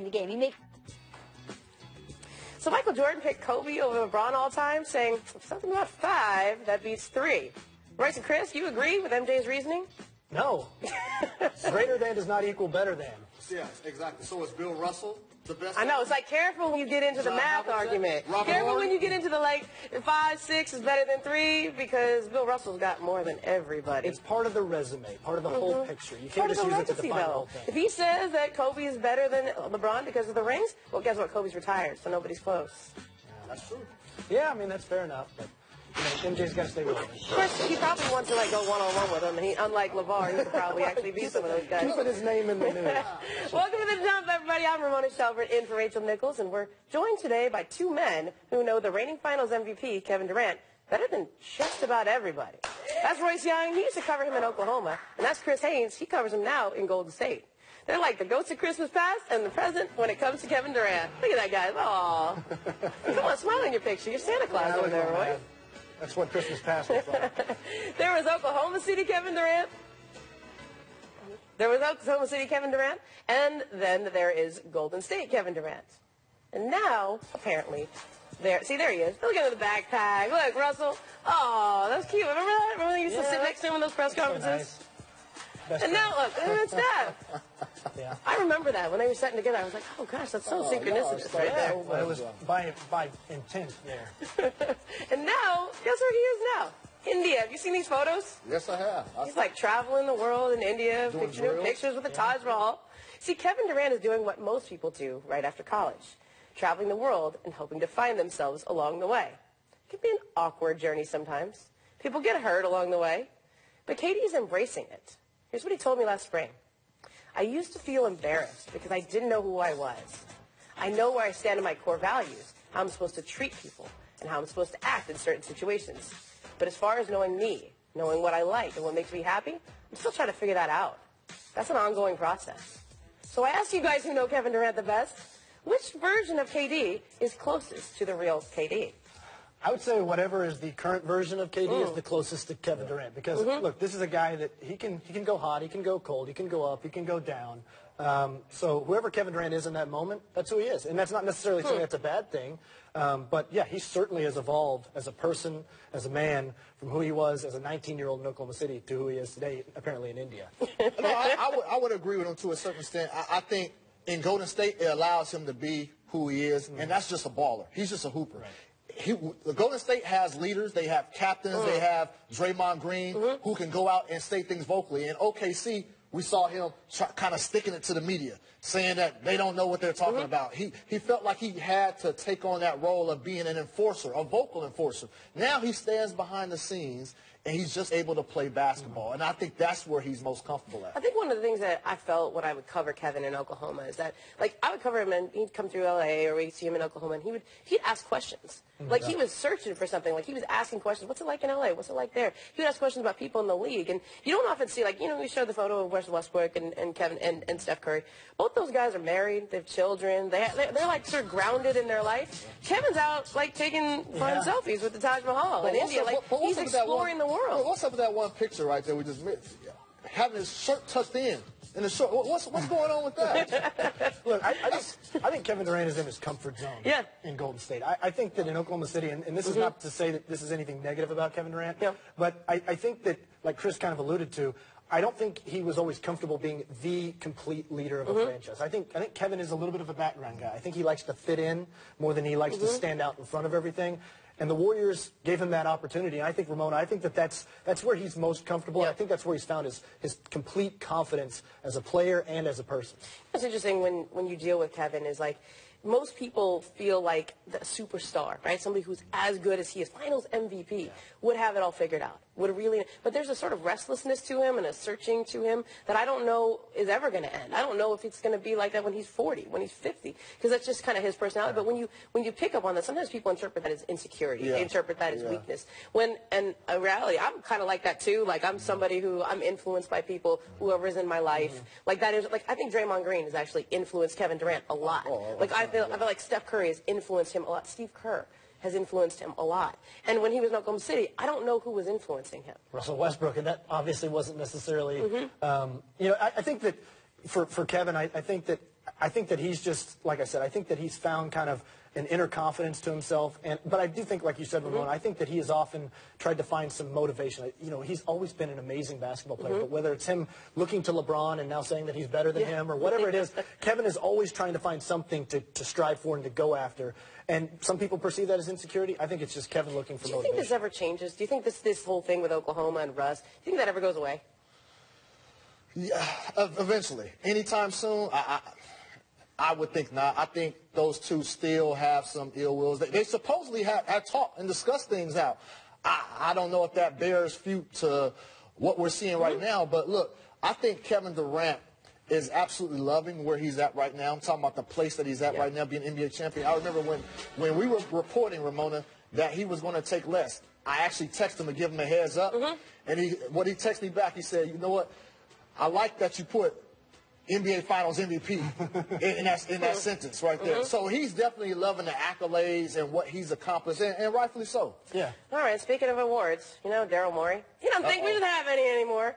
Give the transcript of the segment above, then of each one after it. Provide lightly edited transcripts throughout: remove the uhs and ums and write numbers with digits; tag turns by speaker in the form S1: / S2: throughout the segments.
S1: in the game.
S2: So Michael Jordan picked Kobe over LeBron all time, saying something about 5 that beats 3. Royce and Chris, you agree with MJ's reasoning?
S3: No. Greater than does not equal better than.
S4: Yes, exactly. So is Bill Russell the best?
S2: I know. It's like careful when you get into the math argument. Careful when you get into the 5, 6 is better than 3 because Bill Russell's got more than everybody.
S3: It's part of the resume, part of the whole picture. You can't just use it to define the whole thing.
S2: If he says that Kobe is better than LeBron because of the rings, well, guess what? Kobe's retired, so nobody's close.
S3: Yeah, that's true. Yeah, I mean, that's fair enough, but MJ's got to stay with him.
S2: Of course, he probably wants to go one-on-one with him, and unlike LeVar, he could probably actually beat some of those guys.
S3: Keeping his name in the news.
S2: Welcome to the Jump, everybody. I'm Ramona Shelburne, in for Rachel Nichols, and we're joined today by 2 men who know the reigning Finals MVP, Kevin Durant, better than just about everybody. That's Royce Young. He used to cover him in Oklahoma, and that's Chris Haynes. He covers him now in Golden State. They're like the ghosts of Christmas past and the present when it comes to Kevin Durant. Look at that guy. Aww. Come on, smile in your picture. You're Santa Claus over there, Roy.
S3: That's what Christmas past was like.
S2: There was Oklahoma City Kevin Durant. And then there is Golden State Kevin Durant. And now, apparently, there he is. Look at the backpack. Look, Russell. Oh, that's cute. Remember that? Remember when you used to sit next to him in those press conferences?
S3: Nice.
S2: And now, look, it's Steph.
S3: Yeah.
S2: I remember that when they were sitting together. I was like, oh, gosh, that's so synchronistic right there.
S3: Well, it was by intent there.
S2: And now, guess where he is now? India. Have you seen these photos?
S4: Yes, I have.
S2: He's like traveling the world in India, pictures with the Taj Mahal. See, Kevin Durant is doing what most people do right after college, traveling the world and hoping to find themselves along the way. It can be an awkward journey sometimes. People get hurt along the way, but KD's embracing it. Here's what he told me last spring. I used to feel embarrassed because I didn't know who I was. I know where I stand in my core values, how I'm supposed to treat people, and how I'm supposed to act in certain situations. But as far as knowing me, knowing what I like and what makes me happy, I'm still trying to figure that out. That's an ongoing process. So I asked you guys who know Kevin Durant the best, which version of KD is closest to the real KD?
S3: I would say whatever is the current version of KD is the closest to Kevin Durant because, look, this is a guy that he can go hot, he can go cold, he can go up, he can go down. So whoever Kevin Durant is in that moment, that's who he is. And that's not necessarily something that's a bad thing. But, yeah, he certainly has evolved as a person, as a man, from who he was as a 19-year-old in Oklahoma City to who he is today, apparently in India.
S4: No, I would agree with him to a certain extent. I think in Golden State it allows him to be who he is, and that's just a baller. He's just a hooper. Right. The Golden State has leaders. They have captains. They have Draymond Green who can go out and say things vocally. In OKC, we saw him kind of sticking it to the media, saying that they don't know what they're talking about. He felt like he had to take on that role of being an enforcer, a vocal enforcer. Now he stands behind the scenes, and he's just able to play basketball. And I think that's where he's most comfortable at.
S2: I think one of the things that I felt when I would cover Kevin in Oklahoma is that, I would cover him, and he'd come through L.A., or we'd see him in Oklahoma, and he'd ask questions. He was searching for something. He was asking questions. What's it like in L.A.? What's it like there? He would ask questions about people in the league. And you don't often see, we showed the photo of Russell Westbrook and Kevin and Steph Curry. Both those guys are married. They have children. They're sort of grounded in their life. Kevin's out, taking fun selfies with the Taj Mahal in India. He's exploring the world.
S4: What's up with that one picture right there we just missed? Having his shirt tucked in the short. What's going on with that?
S3: Look, I think Kevin Durant is in his comfort zone in Golden State. I think that in Oklahoma City, and this is not to say that this is anything negative about Kevin Durant, but I think that, like Chris kind of alluded to, I don't think he was always comfortable being the complete leader of a franchise. I think Kevin is a little bit of a background guy. I think he likes to fit in more than he likes to stand out in front of everything. And the Warriors gave him that opportunity. And I think, Ramona, I think that's where he's most comfortable. I think that's where he's found his complete confidence as a player and as a person.
S2: What's interesting when you deal with Kevin is most people feel like the superstar, right? Somebody who's as good as he is, Finals MVP, would have it all figured out. But there's a sort of restlessness to him and a searching to him that I don't know is ever going to end. I don't know if it's going to be like that when he's 40, when he's 50, because that's just kind of his personality. But when you pick up on that, sometimes people interpret that as insecurity. They interpret that as weakness. And in reality, I'm kind of like that too. I'm somebody who I'm influenced by people, whoever's in my life. I think Draymond Green has actually influenced Kevin Durant a lot. I feel like Steph Curry has influenced him a lot. Steve Kerr has influenced him a lot. And when he was in Oklahoma City, I don't know who was influencing him.
S3: Russell Westbrook, and that obviously wasn't necessarily, I think that for Kevin, I think that I think that he's just, like I said, I think that he's found kind of an inner confidence to himself. But I do think, like you said, Ramon, I think that he has often tried to find some motivation. You know, he's always been an amazing basketball player, but whether it's him looking to LeBron and now saying that he's better than him or whatever it is, Kevin is always trying to find something to strive for and to go after. And some people perceive that as insecurity. I think it's just Kevin looking for motivation.
S2: Do you think this ever changes? Do you think this whole thing with Oklahoma and Russ, do you think that ever goes away?
S4: Yeah, eventually. Anytime soon, I would think not. I think those two still have some ill wills. They supposedly have talked and discussed things out. I don't know if that bears fruit to what we're seeing right now. But look, I think Kevin Durant is absolutely loving where he's at right now. I'm talking about the place that he's at right now, being NBA champion. I remember when we were reporting, Ramona, that he was going to take less. I actually texted him to give him a heads up. And when he texted me back, he said, you know what? I like that you put NBA Finals MVP in that sentence right there. So he's definitely loving the accolades and what he's accomplished, and rightfully so.
S3: Yeah.
S2: All right, speaking of awards, you know, Daryl Morey, you don't think we should have any anymore.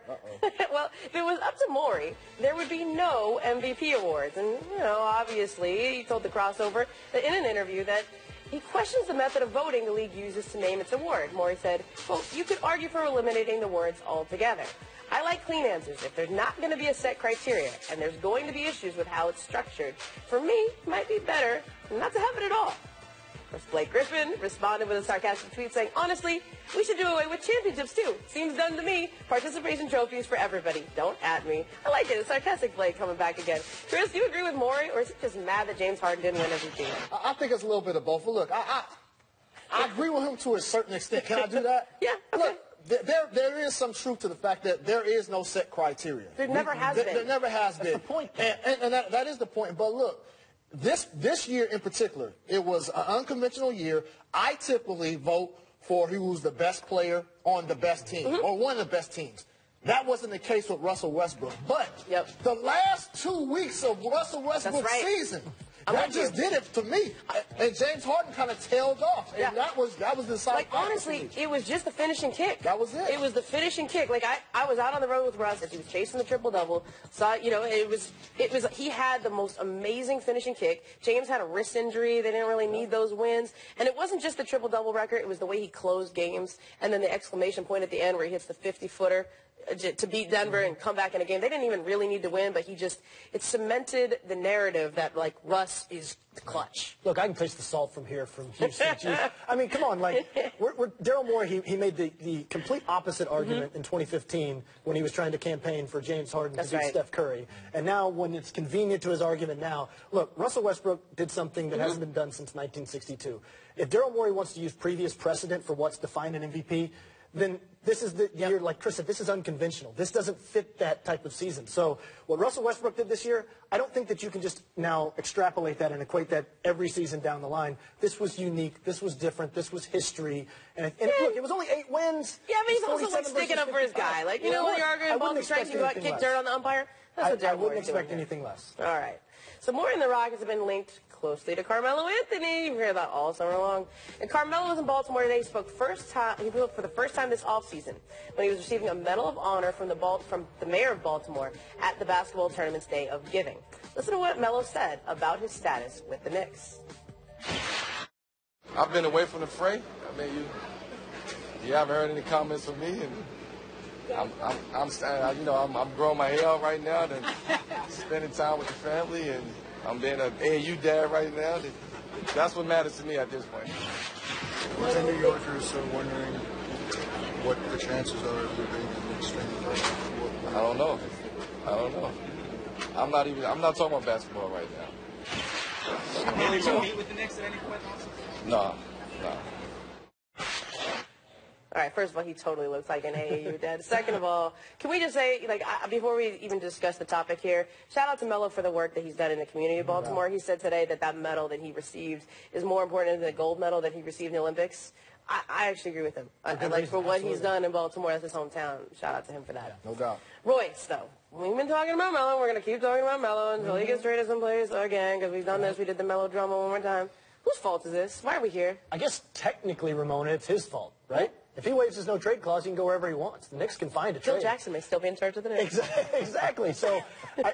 S2: Well, if it was up to Morey, there would be no MVP awards. And, you know, obviously, he told the Crossover that in an interview that he questions the method of voting the league uses to name its award. Morey said, quote, you could argue for eliminating the words altogether. I like clean answers. If there's not going to be a set criteria and there's going to be issues with how it's structured, for me, it might be better not to have it at all. Of course, Blake Griffin responded with a sarcastic tweet saying, honestly, we should do away with championships too. Seems done to me. Participation trophies for everybody. Don't at me. I like it. A sarcastic Blake coming back again. Chris, do you agree with Morey, or is he just mad that James Harden didn't win MVP?
S4: I think it's a little bit of both. But look, I agree with him to a certain extent. Can I do that?
S2: Yeah. Okay.
S4: Look, there is some truth to the fact that there is no set criteria.
S2: There never has been.
S4: There never has been.
S3: That's the point.
S4: And that is the point. But look, this year in particular, it was an unconventional year. I typically vote for who's the best player on the best team or one of the best teams. That wasn't the case with Russell Westbrook. But the last 2 weeks of Russell Westbrook's season, that just did it to me. And James Harden kind of tailed off. And that was the side.
S2: Like, honestly, it was just the finishing kick.
S4: That was it.
S2: It was the finishing kick. Like, I was out on the road with Russ as he was chasing the triple-double. Saw, you know, he had the most amazing finishing kick. James had a wrist injury. They didn't really need those wins. And it wasn't just the triple-double record. It was the way he closed games. And then the exclamation point at the end where he hits the 50-footer. To beat Denver and come back in a game. They didn't even really need to win, but it cemented the narrative that, like, Russ is clutch.
S3: Look, I can taste the salt from here, from Houston. Jeez. I mean, come on, like, Daryl Morey, he made the complete opposite argument in 2015 when he was trying to campaign for James Harden to beat Steph Curry. And now, when it's convenient to his argument now, look, Russell Westbrook did something that hasn't been done since 1962. If Daryl Morey wants to use previous precedent for what's defined an MVP, then this is the year, like Chris said, this is unconventional. This doesn't fit that type of season. So what Russell Westbrook did this year, I don't think that you can just now extrapolate that and equate that every season down the line. This was unique. This was different. This was history. And look, it was only 8 wins.
S2: Yeah, but he's also, like, sticking up for his guy. Like, you know, when you're arguing ball strikes, you kick dirt on the umpire. That's what Daryl
S3: I wouldn't expect anything less.
S2: All right. So Morey and the Rockets have been linked closely to Carmelo Anthony. You've heard that all summer long. And Carmelo was in Baltimore today. He spoke for the first time this offseason when he was receiving a Medal of Honor from the mayor of Baltimore at the basketball tournament's Day of Giving. Listen to what Melo said about his status with the Knicks.
S1: I've been away from the fray. I mean, you haven't heard any comments from me, and I'm growing my hair out right now, and spending time with the family, and I'm being an AAU dad right now. That's what matters to me at this point.
S5: What's New Yorkers wondering what the chances are of you being an extreme?
S1: I don't know. I'm not talking about basketball right now.
S6: Did you meet with the Knicks at any point also?
S1: No.
S2: All right, first of all, he totally looks like an AAU dad. Second of all, can we just say, like, before we even discuss the topic here, shout out to Melo for the work that he's done in the community of Baltimore. He said today that medal that he received is more important than the gold medal that he received in the Olympics. I actually agree with him. Like, for what he's done in Baltimore, that's his hometown. Shout out to him for that.
S4: No doubt.
S2: Royce, though. We've been talking about Melo. We're going to keep talking about Melo until he gets traded someplace again, because we've done this. We did the melodrama one more time. Whose fault is this? Why are we here?
S3: I guess technically, Ramona, it's his fault, right? If he waives his no-trade clause, he can go wherever he wants. The Knicks can find a trade.
S2: Phil Jackson may still be in charge of the Knicks.
S3: Exactly. So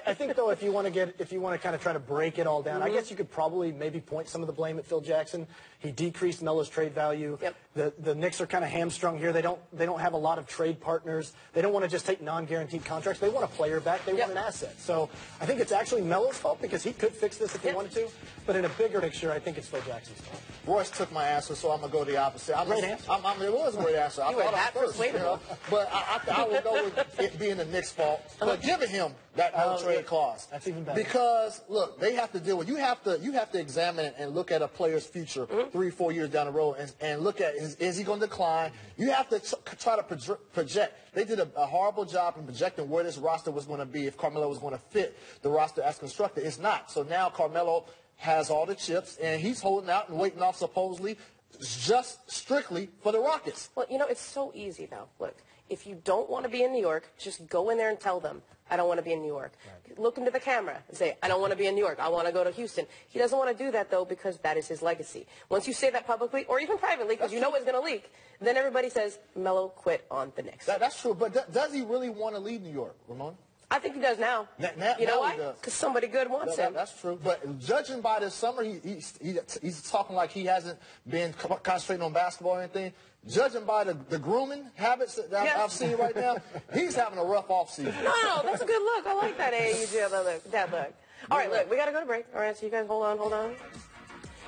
S3: I think, though, if you want to kind of try to break it all down, I guess you could probably maybe point some of the blame at Phil Jackson. He decreased Melo's trade value.
S2: Yep.
S3: The Knicks are kind of hamstrung here. They don't have a lot of trade partners. They don't want to just take non-guaranteed contracts. They want a player back. They want an asset. So I think it's actually Melo's fault because he could fix this if he wanted to. But in a bigger picture, I think it's Phil Jackson's fault.
S4: Royce took my answer, so I'm going to go the opposite.
S3: Great answer.
S4: It was a great answer. I thought it was first, but I would go with it being the Knicks' fault. But giving him that no-trade clause.
S3: That's even better.
S4: Because, look, they have to deal with, you have to examine it and look at a player's future 3-4 years down the road and look at, is he going to decline? You have to try to project. They did a horrible job in projecting where this roster was going to be if Carmelo was going to fit the roster as constructed. It's not. So now Carmelo has all the chips, and he's holding out and waiting off supposedly just strictly for the Rockets.
S2: Well, it's so easy, though. Look, if you don't want to be in New York, just go in there and tell them, I don't want to be in New York. Right. Look into the camera and say, I don't want to be in New York. I want to go to Houston. He doesn't want to do that, though, because that is his legacy. Once you say that publicly, or even privately, because you know it's going to leak, then everybody says, Melo quit on the Knicks.
S4: That's true, but does he really want to leave New York, Ramon?
S2: I think he does now. You know why? Because somebody good wants him.
S4: That's true. But judging by this summer, he's talking like he hasn't been concentrating on basketball or anything. Judging by the grooming habits that I've seen right now, he's having a rough offseason.
S2: No, that's a good look. I like that AAU that look. All right, look, we got to go to break. All right, so you guys hold on.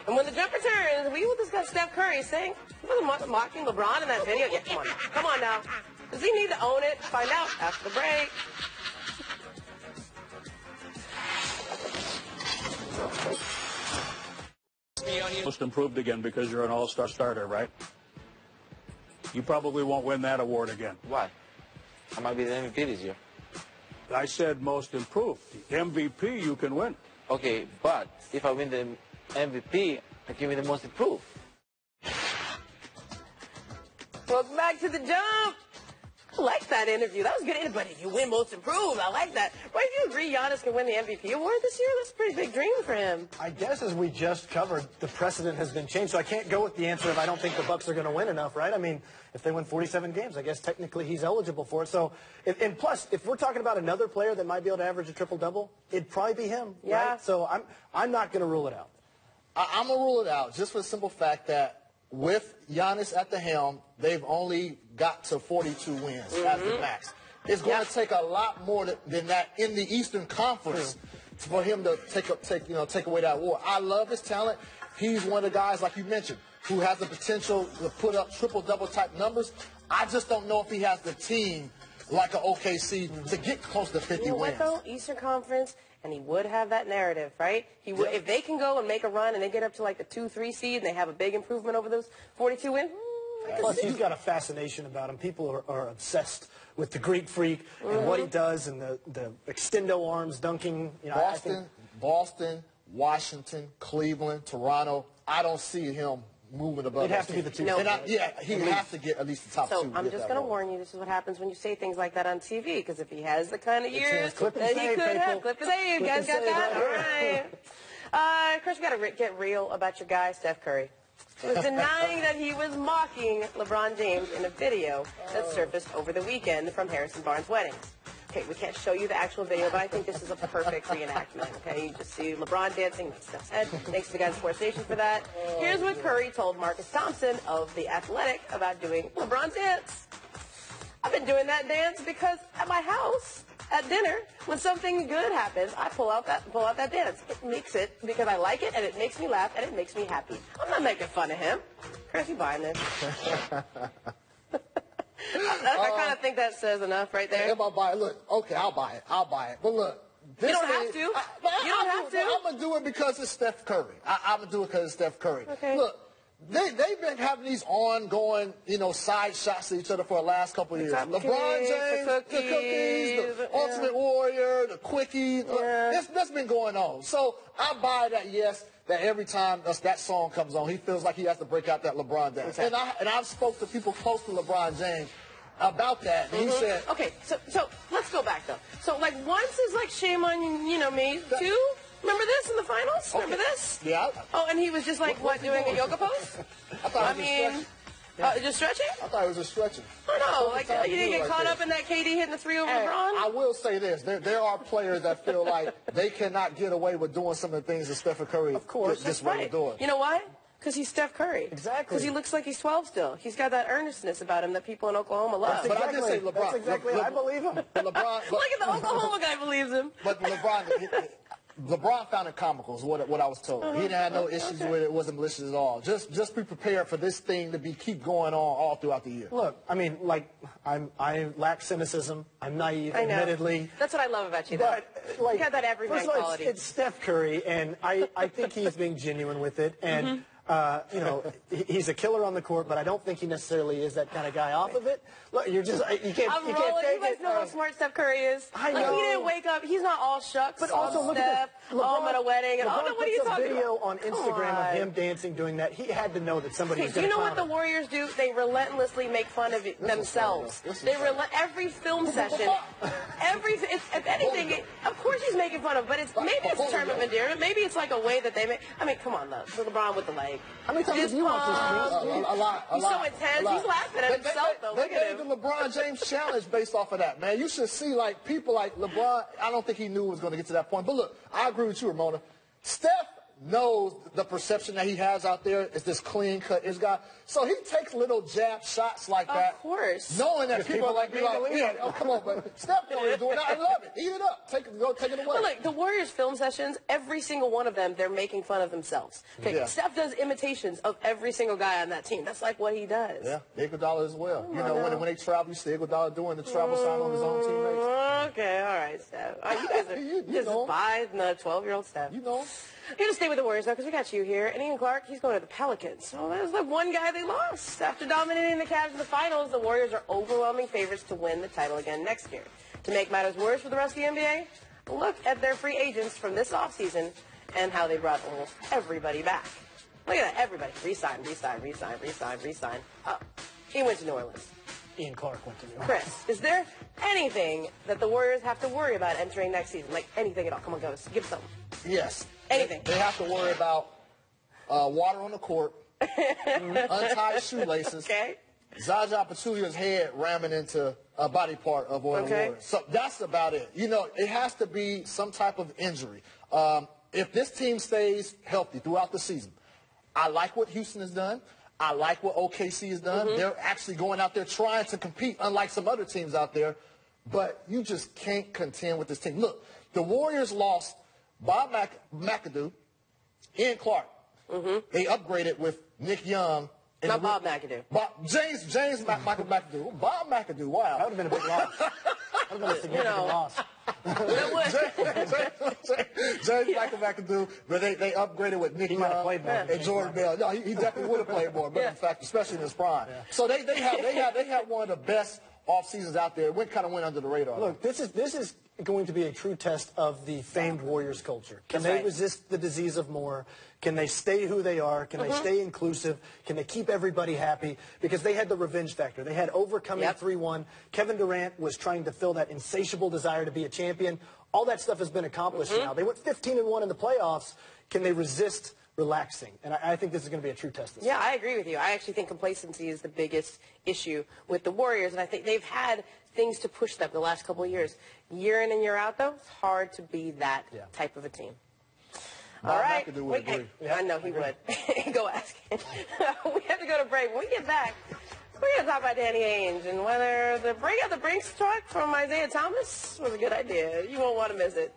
S2: And when the jump returns, we will discuss Steph Curry saying he wasn't mocking LeBron in that video. Yeah, come on now. Does he need to own it? Find out after the break.
S7: Most improved again because you're an all-star starter, right? You probably won't win that award again.
S8: Why? I might be the MVP this year.
S7: I said most improved. The MVP you can win.
S8: Okay, but if I win the MVP, I can win the most improved.
S2: Welcome back to the jump. I like that interview. That was good. But if you win most improved, I like that. Right? Do you agree Giannis can win the MVP award this year? That's a pretty big dream for him.
S3: I guess as we just covered, the precedent has been changed. So I can't go with the answer of I don't think the Bucks are going to win enough, right? I mean, if they win 47 games, I guess technically he's eligible for it. So, and plus, if we're talking about another player that might be able to average a triple-double, it'd probably be him, right? So I'm not going to rule it out.
S4: I'm going to rule it out just for the simple fact that with Giannis at the helm, they've only got to 42 wins as the max. It's going to take a lot more than that in the Eastern Conference for him to take away that award. I love his talent. He's one of the guys, like you mentioned, who has the potential to put up triple-double type numbers. I just don't know if he has the team like an OKC to get close to 50 wins.
S2: What though? Eastern Conference. And he would have that narrative, right? He would, if they can go and make a run and they get up to like the 2-3 seed and they have a big improvement over those 42 wins.
S3: Plus, he's got a fascination about him. People are obsessed with the Greek Freak and what he does and the extendo arms, dunking.
S4: Boston, Washington, Cleveland, Toronto. I don't see him moving above.
S3: It'd have to be the two.
S2: No.
S4: He'd have to get at least the top two.
S2: So I'm just going to warn you, this is what happens when you say things like that on TV, because if he has the kind of years that he could have, clip and save. You guys got that? All right. Of course, we got to get real about your guy, Steph Curry. He was denying that he was mocking LeBron James in a video that surfaced over the weekend from Harrison Barnes' wedding. Okay, we can't show you the actual video, but I think this is a perfect reenactment. Okay, you just see LeBron dancing with Steph's head. Thanks to the guys at Sports Nation for that. Here's what Curry told Marcus Thompson of The Athletic about doing LeBron's dance. I've been doing that dance because at my house, at dinner, when something good happens, I pull out that dance. It makes it because I like it, and it makes me laugh, and it makes me happy. I'm not making fun of him. Chris, you buying this? I kind of think that says enough right there.
S4: If I buy it, look, okay, I'll buy it. But look,
S2: you don't have to. You don't have to.
S4: I'm going to do it because it's Steph Curry. I'm going to do it because it's Steph Curry.
S2: Okay.
S4: Look, they've been having these ongoing, side shots to each other for the last couple of years. LeBron James, the cookies, the Ultimate Warrior, the quickie. That's been going on. So I buy that, yes, that every time that song comes on, he feels like he has to break out that LeBron dance.
S2: Okay.
S4: And I've spoke to people close to LeBron James about that, and he said...
S2: Okay, so let's go back, though. So, like, once is like, shame on, me. Two, remember this in the finals? Remember this?
S4: Yeah.
S2: Oh, and he was just like, doing a yoga pose?
S4: I mean...
S2: Just stretching?
S4: I thought it was just stretching.
S2: I don't know. Like, you didn't get caught up in that KD hitting the three over LeBron?
S4: I will say this. There are players that feel like they cannot get away with doing some of the things that Stephen Curry this way to do it.
S2: You know why? Because he's Steph Curry.
S3: Exactly.
S2: Because he looks like he's 12 still. He's got that earnestness about him that people in Oklahoma love.
S4: But I did say LeBron.
S3: That's exactly. I believe him.
S2: Look at the Oklahoma guy believes him.
S4: But LeBron found it comical is what I was told. He didn't have no issues with it. It wasn't malicious at all. Just be prepared for this thing to keep going on all throughout the year.
S3: Look, I mean, like, I lack cynicism. I'm naive, admittedly.
S2: That's what I love about you, though.
S3: But, like,
S2: you got that everyman quality.
S3: It's Steph Curry, and I think he's being genuine with it. And, you know, he's a killer on the court, but I don't think he necessarily is that kind of guy off of it. Look, you can't
S2: you
S3: fake
S2: guys know how smart Steph Curry is.
S3: I know.
S2: Like, he didn't wake up. He's not all shucks.
S3: But also, look
S2: Steph,
S3: at this. LeBron,
S2: I'm at a wedding. And
S3: LeBron
S2: what are you talking
S3: a video
S2: about?
S3: on Instagram of him dancing, doing that. He had to know that somebody was
S2: Do
S3: going
S2: you
S3: to
S2: know what the Warriors do? They relentlessly make fun of themselves. Every film session, if anything, of course he's making fun of, but maybe it's a term of endearment. Maybe it's like a way that they make. I mean, come on, though. So LeBron with the leg.
S3: How many times have you watched this, Chris?
S4: A lot.
S2: He's so intense. He's laughing at himself, though.
S4: They gave the LeBron James challenge based off of that, man. You should see, like, people like LeBron. I don't think he knew it was going to get to that point. But look, I agree with you, Ramona. Steph knows the perception that he has out there is this clean-cut guy. So he takes little jab shots like that.
S2: Of course.
S4: Knowing that people like me, oh, come on, but Steph is doing that. I love it. Eat it up. Take it away.
S2: But look, the Warriors film sessions, every single one of them, they're making fun of themselves. Okay, yeah. Steph does imitations of every single guy on that team. That's like what he does.
S4: Yeah, Iguodala as well. You know, when they travel, you see Iguodala doing the travel sign on his own teammates.
S2: Okay, all right, Steph. You guys are just by the 12-year-old Steph.
S4: You know.
S2: Here to stay with the Warriors, though, because we got you here. And Ian Clark, he's going to the Pelicans. So there's the one guy they lost. After dominating the Cavs in the finals, the Warriors are overwhelming favorites to win the title again next year. To make matters worse for the rest of the NBA, look at their free agents from this offseason and how they brought almost everybody back. Look at that, everybody. Resign. Oh, he went to New Orleans.
S3: Ian Clark went to New Orleans.
S2: Chris, is there anything that the Warriors have to worry about entering next season? Like anything at all? Come on, go. Give something.
S4: Yes.
S2: Anything.
S4: They have to worry about water on the court, untied shoelaces, Zaza Pachulia's head ramming into a body part of one of the Warriors. So that's about it. You know, it has to be some type of injury. If this team stays healthy throughout the season, I like what Houston has done. I like what OKC has done. They're actually going out there trying to compete, unlike some other teams out there. But you just can't contend with this team. Look, the Warriors lost Bob McAdoo, Ian Clark. They upgraded with Nick Young.
S2: Not Bob McAdoo.
S4: James Michael McAdoo. Bob McAdoo, wow.
S3: That would have been a big loss. That would have been a significant loss.
S4: James Michael McAdoo, but they upgraded with Nick Young and Jordan Bell. No, he definitely would have played more, but in fact, especially in his prime. So they have one of the best off seasons out there. It kind of went under the radar.
S3: Look, this is going to be a true test of the famed Warriors culture. Can they resist the disease of more? Can they stay who they are? Can they stay inclusive? Can they keep everybody happy? Because they had the revenge factor. They had overcoming 3-1. Kevin Durant was trying to fill that insatiable desire to be a champion. All that stuff has been accomplished now. They went 15-1 in the playoffs. Can they resist relaxing? And I think this is going to be a true test this season.
S2: I agree with you. I actually think complacency is the biggest issue with the Warriors, and I think they've had things to push them the last couple of years. Year in and year out, though, it's hard to be that type of a team. All right. I know he would. Go ask him. We have to go to break. When we get back, we're going to talk about Danny Ainge and whether the break out the Brinks truck from Isaiah Thomas was a good idea. You won't want to miss it.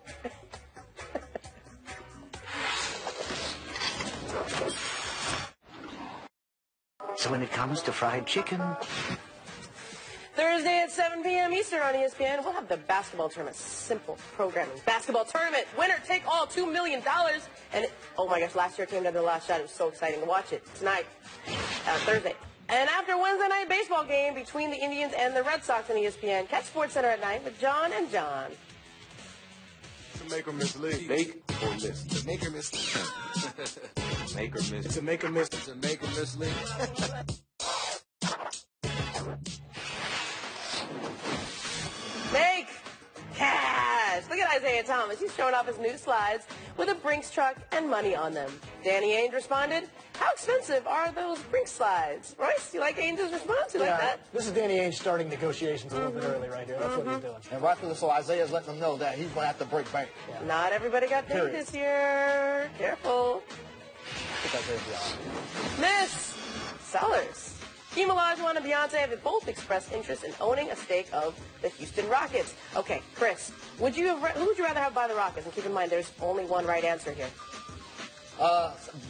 S9: So when it comes to fried chicken...
S2: Thursday at 7 p.m. Eastern on ESPN, we'll have the basketball tournament. Simple programming. Basketball tournament. Winner take all $2 million. And, oh my gosh, last year it came down to the last shot. It was so exciting to watch it. Tonight, Thursday. And after Wednesday night baseball game between the Indians and the Red Sox on ESPN, catch Sports Center at 9 with John and John.
S1: To make or miss league.
S10: Make or miss. To make or miss. Make or miss.
S1: To make or miss. To make or miss league.
S2: Make cash. Look at Isaiah Isaiah Thomas. He's showing off his new slides with a Brinks truck and money on them. Danny Ainge responded, how expensive are those Brinks slides? Royce, you like Ainge's response? You like that?
S3: This is Danny Ainge starting negotiations a little bit early right here. That's what he's doing.
S4: And rightfully so, Isaiah's letting them know that he's going to have to break bank.
S2: Yeah. Not everybody got paid this year. Careful.
S3: I think Isaiah's
S2: Miss Sellers. Hakeem Olajuwon and Beyonce have both expressed interest in owning a stake of the Houston Rockets. Okay, Chris, who would you rather have by the Rockets? And keep in mind, there's only one right answer here.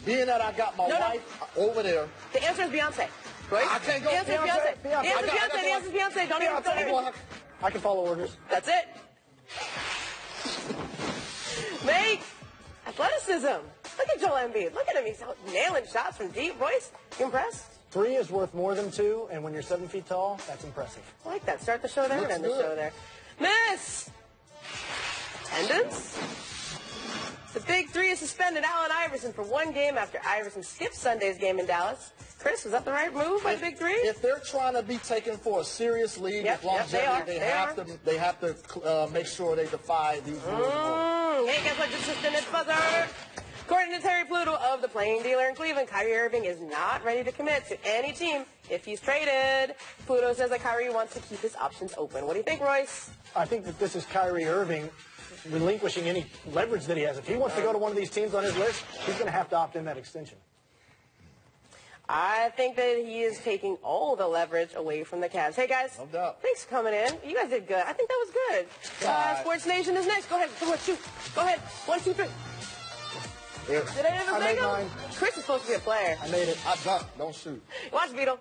S4: Being that I got my wife over there.
S2: The answer is Beyonce. Right?
S4: I can't go.
S2: The answer is Beyonce. The answer is Beyonce. The answer is Beyonce. Don't even.
S3: I can follow orders.
S2: That's it. Make athleticism. Look at Joel Embiid. Look at him. He's nailing shots from deep. Royce, you impressed?
S3: 3 is worth more than 2, and when you're 7 feet tall, that's impressive.
S2: I like that. Start the show there and end the show there. Miss attendance. The Big Three has suspended Allen Iverson for 1 game after Iverson skipped Sunday's game in Dallas. Chris, was that the right move by the Big Three?
S4: If they're trying to be taken for a serious league with longevity, they have to make sure they defy these rules.
S2: Hey, guess what? Just in its buzzer. According to Terry Pluto of the Playing Dealer in Cleveland, Kyrie Irving is not ready to commit to any team if he's traded. Pluto says that Kyrie wants to keep his options open. What do you think, Royce?
S3: I think that this is Kyrie Irving relinquishing any leverage that he has. If he wants to go to one of these teams on his list, he's going to have to opt in that extension.
S2: I think that he is taking all the leverage away from the Cavs. Hey, guys, thanks for coming in. You guys did good. I think that was good. Sports Nation is next. Go ahead. Come on, shoot. Go ahead. 1, 2, 3. Did I ever make him? Chris is supposed to be a player.
S4: I made it. I dunked. Don't shoot.
S2: Watch, Beetle.